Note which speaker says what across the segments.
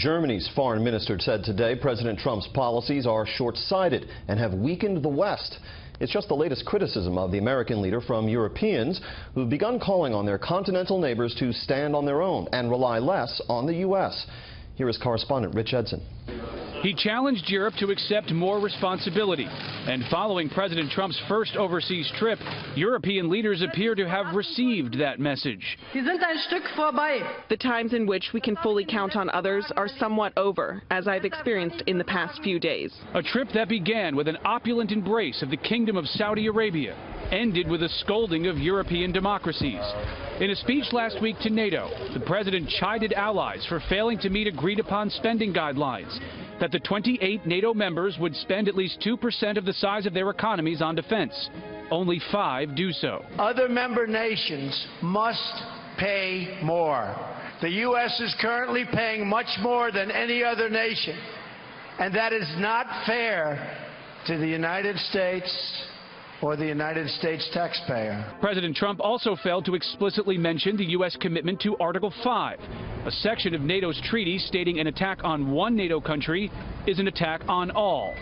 Speaker 1: Germany's foreign minister said today President Trump's policies are short-sighted and have weakened the West. It's just the latest criticism of the American leader from Europeans who've begun calling on their continental neighbors to stand on their own and rely less on the U.S. Here is correspondent Edson.
Speaker 2: He challenged Europe to accept more responsibility. And following President Trump's first overseas trip, European leaders appear to have received that message.
Speaker 3: The times in which we can fully count on others are somewhat over, as I've experienced in the past few days.
Speaker 2: A trip that began with an opulent embrace of the Kingdom of Saudi Arabia ended with a scolding of European democracies. In a speech last week to NATO, the president chided allies for failing to meet agreed-upon spending guidelines, that the 28 NATO members would spend at least 2% of the size of their economies on defense. Only 5 do so.
Speaker 4: Other member nations must pay more. The U.S. is currently paying much more than any other nation, and that is not fair to the United States or the United States taxpayer.
Speaker 2: President Trump also failed to explicitly mention the U.S. commitment to Article 5, a section of NATO's treaty stating an attack on one NATO country is an attack on all.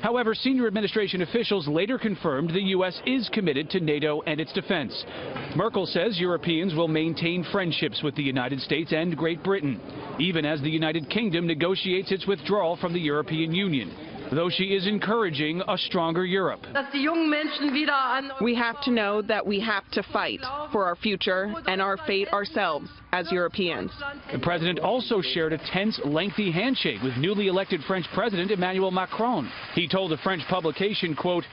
Speaker 2: However, senior administration officials later confirmed the U.S. is committed to NATO and its defense. Merkel says Europeans will maintain friendships with the United States and Great Britain, even as the United Kingdom negotiates its withdrawal from the European Union, though she is encouraging a stronger Europe.
Speaker 3: We have to know that we have to fight for our future and our fate ourselves as Europeans.
Speaker 2: The president also shared a tense, lengthy handshake with newly elected French President Emmanuel Macron. He told a French publication, quote,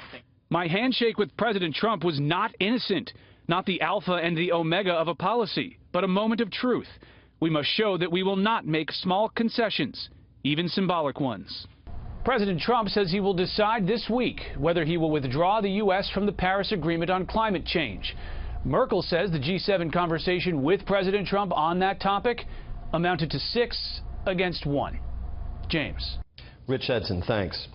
Speaker 2: "My handshake with President Trump was not innocent, not the alpha and the omega of a policy, but a moment of truth. We must show that we will not make small concessions, even symbolic ones." President Trump says he will decide this week whether he will withdraw the U.S. from the Paris Agreement on climate change. Merkel says the G7 conversation with President Trump on that topic amounted to 6 against 1. James.
Speaker 1: Edson, thanks.